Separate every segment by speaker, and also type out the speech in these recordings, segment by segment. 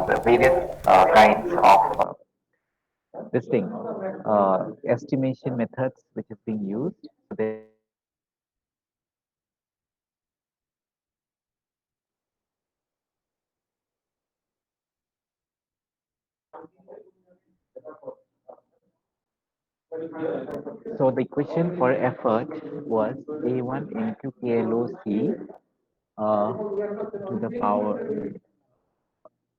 Speaker 1: the various kinds of this thing estimation methods which is being used. So there are different kinds of so the equation for effort was A1 into KLOC to the power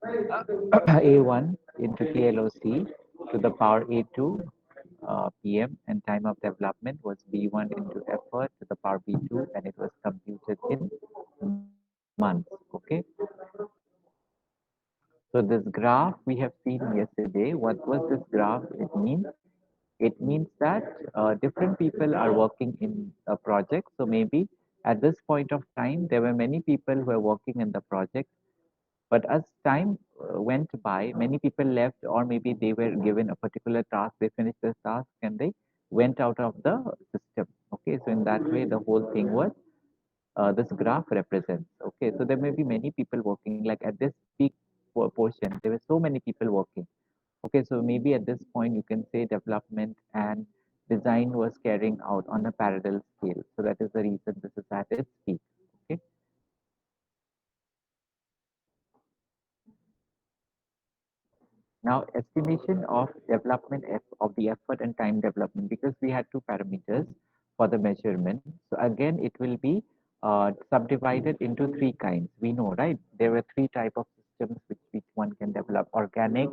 Speaker 1: A1 into KLOC to the power A2 PM, and time of development was B1 into effort to the power B2, and it was computed in months. Okay, so this graph we have seen yesterday. What was this graph? It means that different people are working in a project. So maybe at this point of time, there were many people who were working in the project. But as time went by, many people left, or maybe they were given a particular task, they finished the task and they went out of the system. Okay, so in that way, the whole thing was this graph represents. Okay, so there may be many people working, like at this peak portion, there were so many people working. Okay, so maybe at this point, you can say development and design was carrying out on a parallel scale. So that is the reason this is at its peak. Okay. Now, estimation of of the effort and time development, because we had two parameters for the measurement. So again, it will be subdivided into three kinds. We know, right? There were three type of systems which one can develop: organic,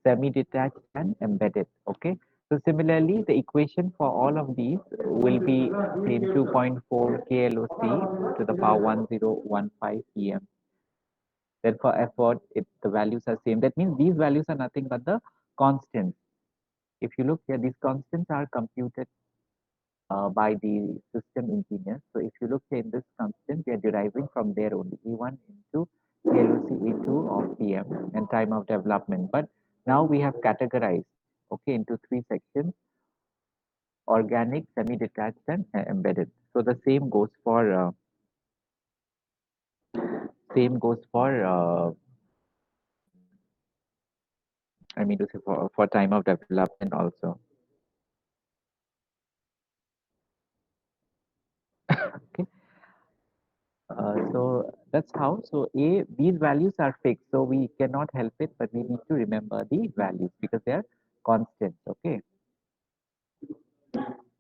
Speaker 1: semi-detached, and embedded. Okay. So similarly, the equation for all of these will be same 2.4 KLOC to the power 1015 PM. Then for effort, the values are same. That means these values are nothing but the constants. If you look here, these constants are computed by the system engineers. So if you look here in this constant, we are deriving from there only E1 into KLOC E2 of PM and time of development. But now we have categorized, okay, into three sections: organic, semi-detached, and embedded. So the same goes for I mean to say for time of development also. Okay. So that's how. So these values are fixed, so we cannot help it, but we need to remember the values because they are constant. Okay.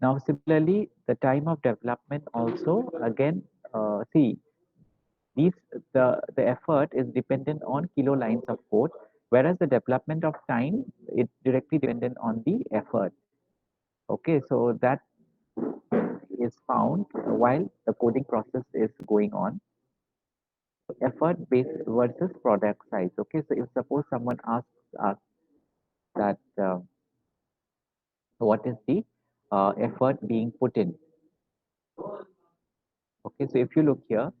Speaker 1: Now, similarly, the time of development also again. See, these the effort is dependent on kilo lines of code, whereas the development of time is directly dependent on the effort. Okay, so that is found while the coding process is going on. Effort based versus product size. Okay, so if suppose someone asks us that what is the effort being put in. Okay, so if you look here,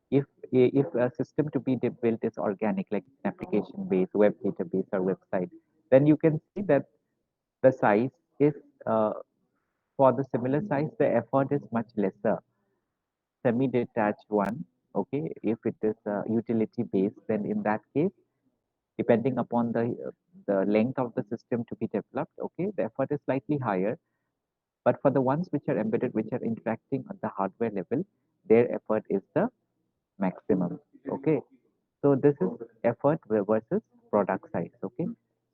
Speaker 1: if a system to be built is organic, like application based, web database, or website, then you can see that the size is for the similar size, the effort is much lesser. Semi-detached one, okay, if it is utility based, then in that case, depending upon the length of the system to be developed, okay, the effort is slightly higher. But for the ones which are embedded, which are interacting at the hardware level, their effort is the maximum. Okay. So this is effort versus product size. Okay.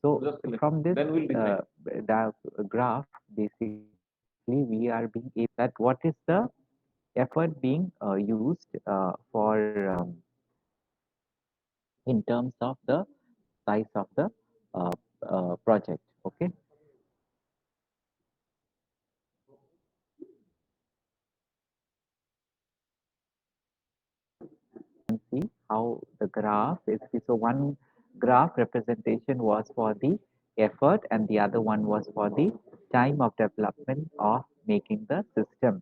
Speaker 1: So from this the graph, basically we are being able that what is the effort being used for in terms of the size of the uh, project. Okay. And see how the graph is. So one graph representation was for the effort and the other one was for the time of development of making the system.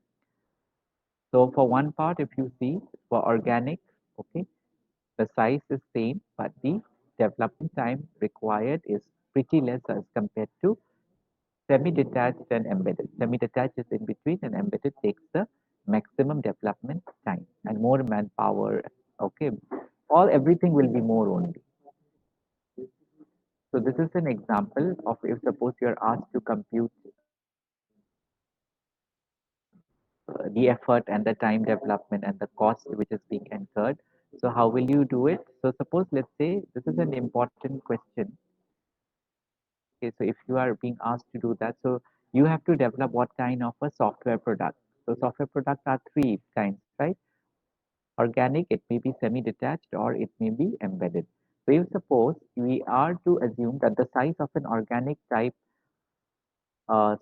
Speaker 1: So for one part, if you see for organic, okay, the size is same, but the development time required is pretty less as compared to semi-detached and embedded. Semi-detached is in between and embedded takes the maximum development time and more manpower. Okay, all everything will be more only. So this is an example of if suppose you are asked to compute the effort and the time development and the cost which is being incurred. So how will you do it? So suppose let's say this is an important question. Okay, so if you are being asked to do that, so you have to develop what kind of a software product. So software products are three kinds, right? Organic, it may be semi-detached or it may be embedded. So if suppose we are to assume that the size of an organic type uh,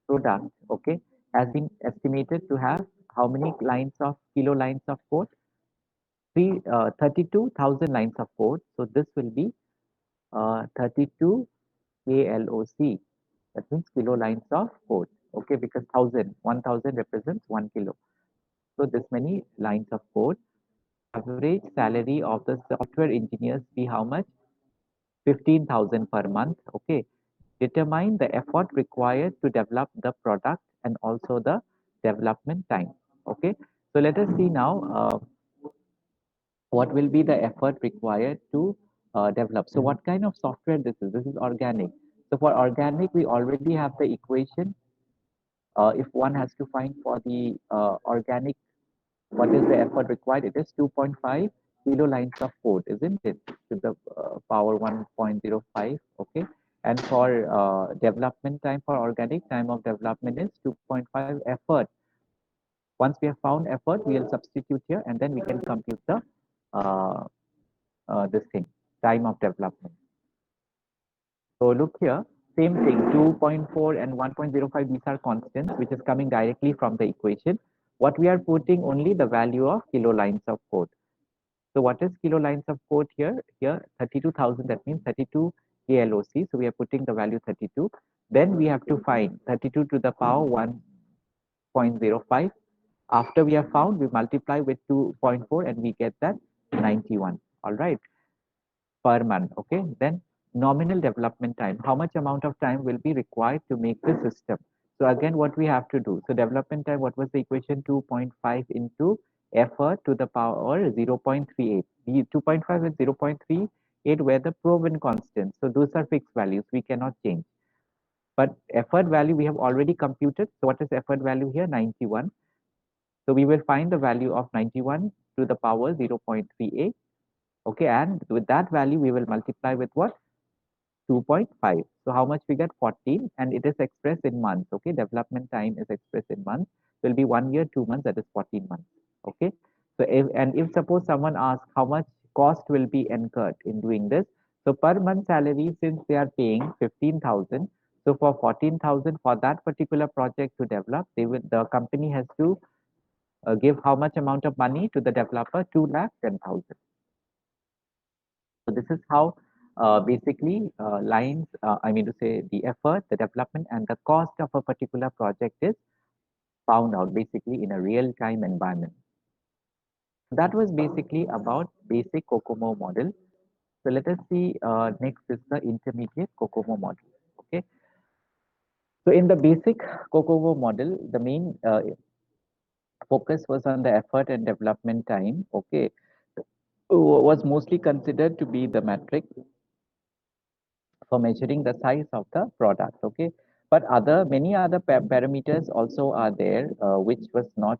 Speaker 1: product, okay, has been estimated to have how many lines of kilo lines of code? 32,000 lines of code. So this will be 32 KLOC. That means kilo lines of code. Okay, because 1,000 represents 1 kilo. So this many lines of code. Average salary of the software engineers be how much? 15,000 per month. Okay. Determine the effort required to develop the product and also the development time. Okay. So let us see now what will be the effort required to develop. So what kind of software this is? This is organic. So for organic, we already have the equation. If one has to find for the organic, what is the effort required? It is 2.5 kilo lines of code, isn't it? To the power 1.05, okay? And for development time for organic, time of development is 2.5 effort. Once we have found effort, we will substitute here and then we can compute the uh, this thing, time of development. So look here, same thing, 2.4 and 1.05, these are constants, which is coming directly from the equation. What we are putting only the value of kilo lines of code. So what is kilo lines of code here? Here 32,000, that means 32 KLOC. So we are putting the value 32. Then we have to find 32 to the power 1.05. After we have found, we multiply with 2.4 and we get that 91. All right, per month. Okay, then nominal development time. How much amount of time will be required to make the system? So again, what we have to do. So development time, what was the equation? 2.5 into effort to the power 0.38. The 2.5 and 0.38 were the proven constants. So those are fixed values. We cannot change. But effort value we have already computed. So what is effort value here? 91. So we will find the value of 91 to the power 0.38. Okay, and with that value, we will multiply with what? 2.5. So how much we get? 14, and it is expressed in months. Okay, development time is expressed in months. Will be 1 year, 2 months. That is 14 months. Okay. So if suppose someone asks how much cost will be incurred in doing this, so per month salary, since they are paying 15,000, so for 14,000 for that particular project to develop, the company has to give how much amount of money to the developer? 2,10,000. So this is how basically lines, I mean to say the effort, the development and the cost of a particular project is found out basically in a real-time environment. That was basically about basic COCOMO model. So let us see next is the intermediate COCOMO model. Okay. So in the basic COCOMO model, the main focus was on the effort and development time. Okay. Was mostly considered to be the metric for measuring the size of the product. Okay, but many other parameters also are there which was not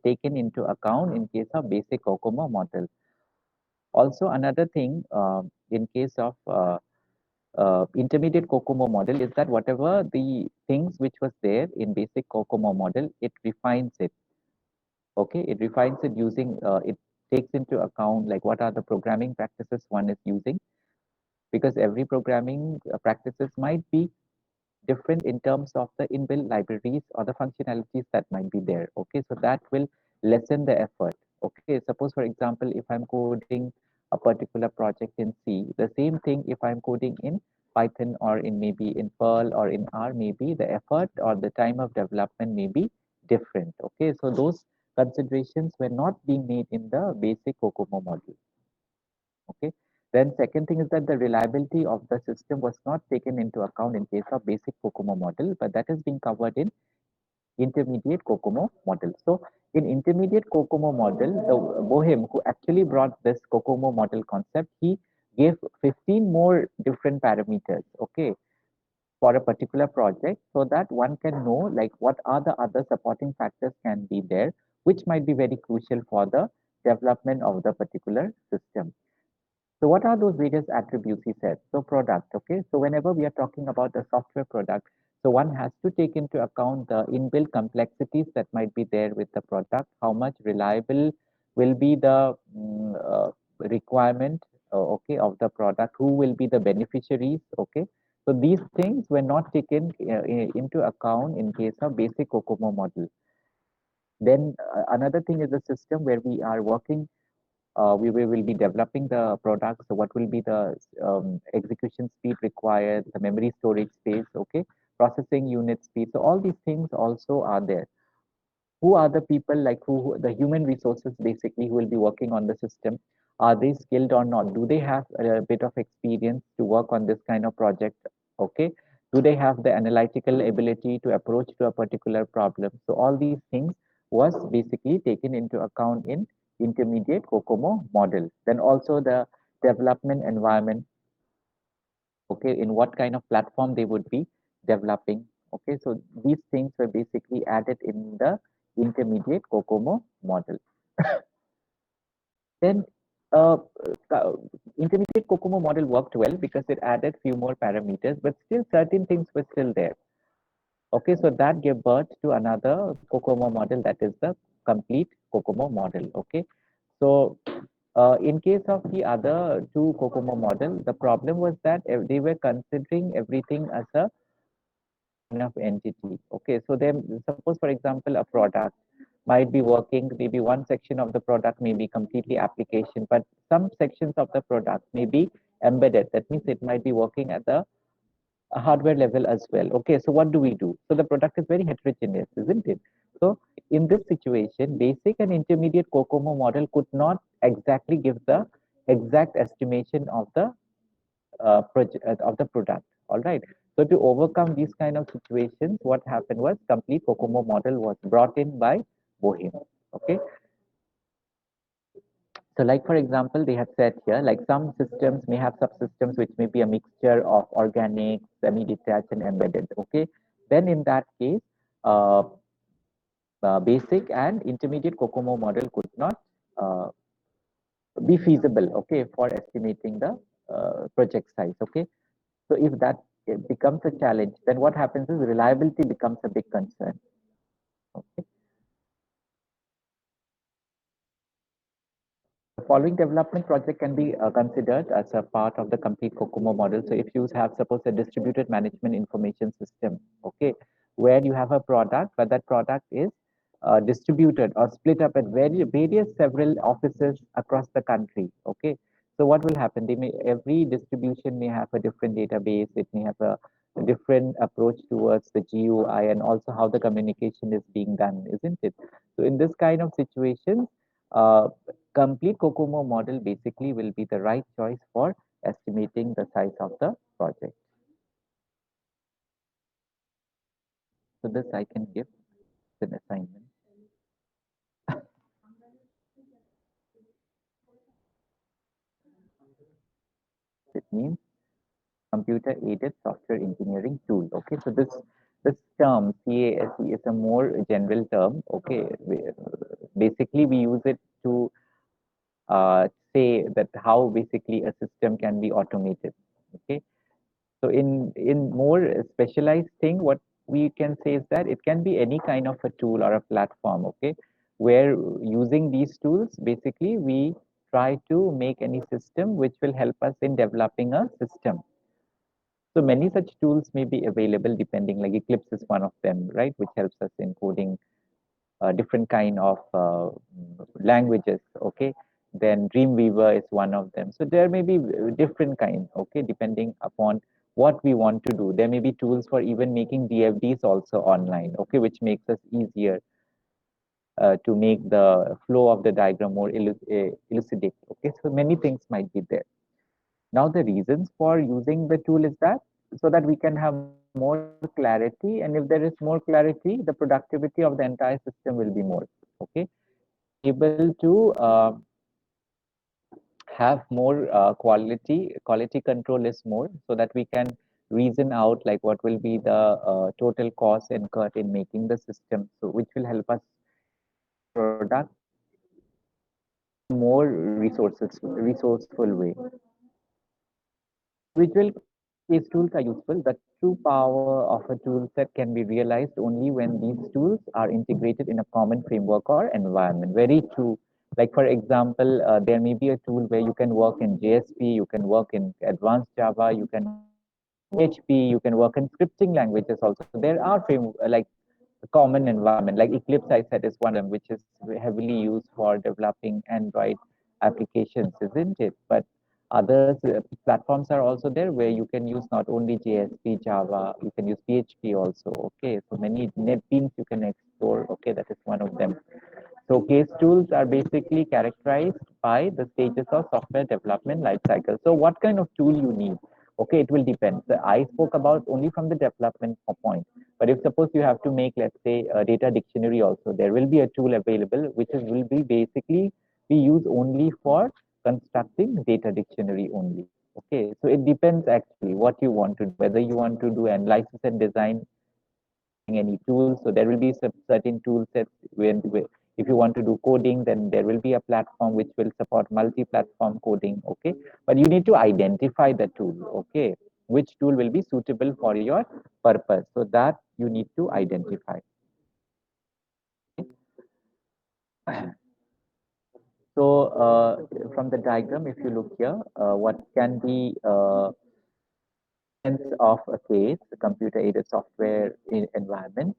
Speaker 1: taken into account in case of basic COCOMO model. Also another thing in case of intermediate COCOMO model is that whatever the things which was there in basic COCOMO model, it refines it. Okay, it refines it using it takes into account like what are the programming practices one is using, because every programming practices might be different in terms of the inbuilt libraries or the functionalities that might be there. Okay, so that will lessen the effort. Okay, suppose for example, if I'm coding a particular project in C, the same thing if I'm coding in Python or in maybe in Perl or in R, maybe the effort or the time of development may be different. Okay, so those considerations were not being made in the basic COCOMO model. Okay. Then second thing is that the reliability of the system was not taken into account in case of basic COCOMO model, but that is being covered in intermediate COCOMO model. So in intermediate COCOMO model, the Boehm who actually brought this COCOMO model concept, he give 15 more different parameters, okay, for a particular project, so that one can know like what are the other supporting factors can be there, which might be very crucial for the development of the particular system. So what are those various attributes he said? So product, okay. So whenever we are talking about a software product, so one has to take into account the inbuilt complexities that might be there with the product, how much reliable will be the requirement, okay, of the product, who will be the beneficiaries, okay. So these things were not taken into account in case of basic COCOMO model. Then another thing is the system where we are working, we will be developing the product. So what will be the execution speed required, the memory storage space, okay, processing unit speed. So all these things also are there. Who are the people, like who the human resources basically who will be working on the system? Are they skilled or not? Do they have a bit of experience to work on this kind of project? Okay. Do they have the analytical ability to approach to a particular problem? So all these things was basically taken into account in intermediate COCOMO model. Then also the development environment, okay, in what kind of platform they would be developing. Okay, so these things were basically added in the intermediate COCOMO model. Then uh, intermediate COCOMO model worked well because it added few more parameters, but still certain things were still there. Okay, so that gave birth to another COCOMO model, that is the complete COCOMO model. Okay, so in case of the other two COCOMO model, the problem was that they were considering everything as a of entity. Okay, so then suppose for example a product might be working, maybe one section of the product may be completely application, but some sections of the product may be embedded. That means it might be working at the hardware level as well. Okay, so what do we do? So the product is very heterogeneous, isn't it? So in this situation, basic and intermediate COCOMO model could not exactly give the exact estimation of the of the product. All right. So to overcome these kind of situations, what happened was complete COCOMO model was brought in by Boehm. Okay. So like for example, they have said here, like some systems may have subsystems which may be a mixture of organic, semi-detached, and embedded. Okay. Then in that case, uh, basic and intermediate COCOMO model could not uh, be feasible, okay, for estimating the project size. Okay. So if that becomes a challenge, then what happens is reliability becomes a big concern. Okay. The following development project can be considered as a part of the complete COCOMO model. So if you have, suppose, a distributed management information system, okay, where you have a product, but that product is distributed or split up at various several offices across the country. Okay, so what will happen? They may every distribution may have a different database. It may have a different approach towards the GUI and also how the communication is being done, isn't it? So in this kind of situation, complete COCOMO model basically will be the right choice for estimating the size of the project. So this I can give an assignment. It means computer aided software engineering tool. Okay, so this term CASE is a more general term. Okay, basically we use it to say that how basically a system can be automated. Okay, so in more specialized thing, what we can say is that it can be any kind of a tool or a platform, okay, where using these tools, basically we try to make any system which will help us in developing a system. So many such tools may be available depending, like Eclipse is one of them, right, which helps us in coding different kind of languages. Okay, then Dreamweaver is one of them. So there may be different kind, okay, depending upon what we want to do. There may be tools for even making DFDs also online, okay, which makes us easier to make the flow of the diagram more elucidate. Okay, so many things might be there. Now the reasons for using the tool is that so that we can have more clarity, and if there is more clarity, the productivity of the entire system will be more. Okay, able to have more quality control is more, so that we can reason out like what will be the total cost incurred in making the system, so which will help us product in a more resourceful way. Individual case tools are useful. The true power of a tool set can be realized only when these tools are integrated in a common framework or environment. Very true. Like for example, there may be a tool where you can work in JSP, you can work in advanced Java, you can PHP, you can work in scripting languages also. So there are like a common environment, like Eclipse I said is one of them, which is heavily used for developing Android applications, isn't it? But others platforms are also there where you can use not only JSP, Java, you can use PHP also. Okay, so many NetBeans you can explore. Okay, that is one of them. So case tools are basically characterized by the stages of software development lifecycle. So what kind of tool you need? Okay, it will depend. So I spoke about only from the development point. But if suppose you have to make, let's say, a data dictionary also, there will be a tool available which is will be basically be used only for constructing data dictionary only. Okay, so it depends actually what you want to do, whether you want to do analysis and design any tools. So there will be some certain tool sets when if you want to do coding, then there will be a platform which will support multi-platform coding. Okay, but you need to identify the tool. Okay, which tool will be suitable for your purpose. So that you need to identify. So from the diagram, if you look here, what can be sense of a case, a computer-aided software environment.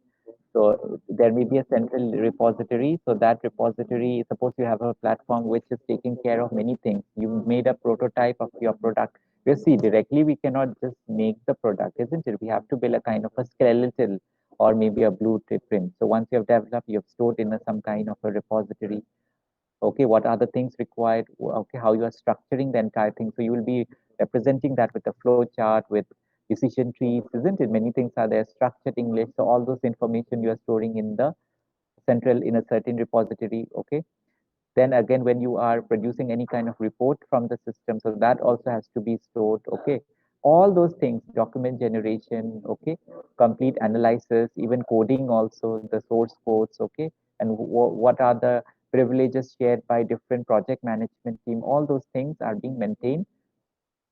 Speaker 1: So there may be a central repository. So that repository, suppose you have a platform which is taking care of many things. You made a prototype of your product. You see, directly we cannot just make the product, isn't it? We have to build a kind of a skeletal or maybe a blueprint. So once you have developed, you have stored in some kind of a repository. Okay, what are the things required? Okay, how you are structuring the entire thing. So you will be representing that with a flow chart, with decision trees, isn't it? Many things are there, structured English. So all those information you are storing in the central in a certain repository. Okay, then again when you are producing any kind of report from the system, so that also has to be stored. Okay, all those things, document generation, okay, complete analysis, even coding also, the source codes. Okay, and what are the privileges shared by different project management team, all those things are being maintained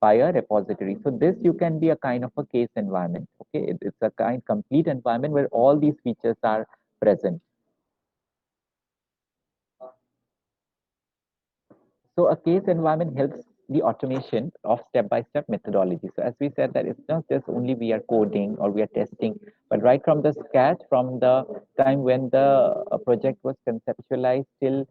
Speaker 1: by a repository. So this you can be a kind of a case environment. Okay, it's a kind complete environment where all these features are present. So a case environment helps the automation of step-by-step methodology. So as we said that it's not just only we are coding or we are testing, but right from the sketch, from the time when the project was conceptualized till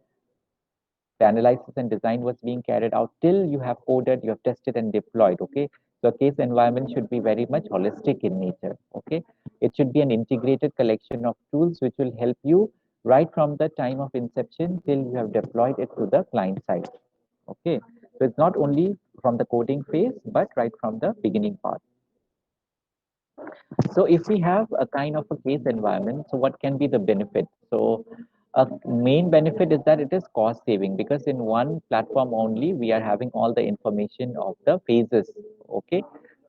Speaker 1: the analysis and design was being carried out, till you have coded, you have tested and deployed. Okay, so a case environment should be very much holistic in nature. Okay, it should be an integrated collection of tools which will help you right from the time of inception till you have deployed it to the client side. Okay, so it's not only from the coding phase, but right from the beginning part. So if we have a kind of a case environment, so what can be the benefit? So a main benefit is that it is cost saving, because in one platform only we are having all the information of the phases. Okay,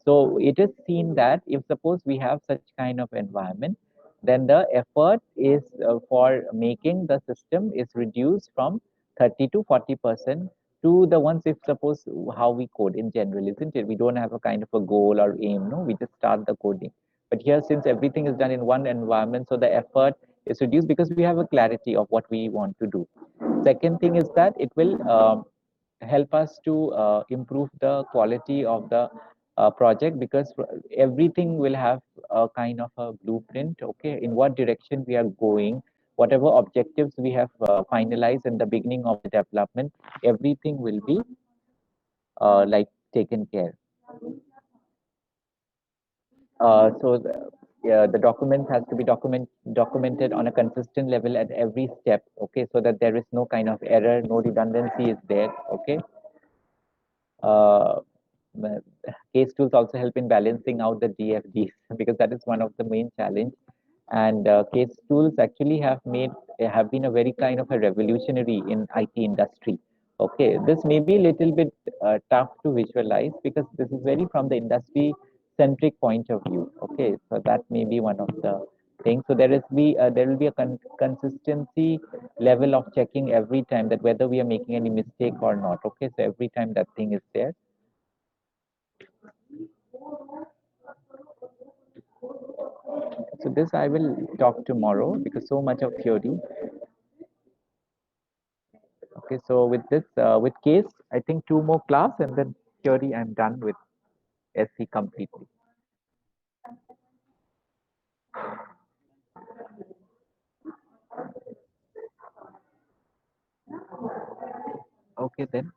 Speaker 1: so it is seen that if suppose we have such kind of environment, then the effort is for making the system is reduced from 30 to 40% to the ones, if suppose how we code in general, isn't it? We don't have a kind of a goal or aim, no, we just start the coding. But here, since everything is done in one environment, so the effort is reduced because we have a clarity of what we want to do. Second thing is that it will help us to improve the quality of the project, because everything will have a kind of a blueprint. Okay, in what direction we are going, whatever objectives we have finalized in the beginning of the development, everything will be like taken care. The document has to be documented on a consistent level at every step. Okay, so that there is no kind of error, no redundancy is there. Okay, uh, case tools also help in balancing out the DFDs because that is one of the main challenge. And case tools actually have been a very kind of a revolutionary in IT industry. Okay, this may be a little bit tough to visualize because this is very from the industry centric point of view. Okay, so that may be one of the things. So there will be a consistency level of checking every time that whether we are making any mistake or not. Okay, so every time that thing is there. So this I will talk tomorrow because so much of theory. Okay, so with this, with case, I think two more class and then theory I'm done with SC completely. Okay then.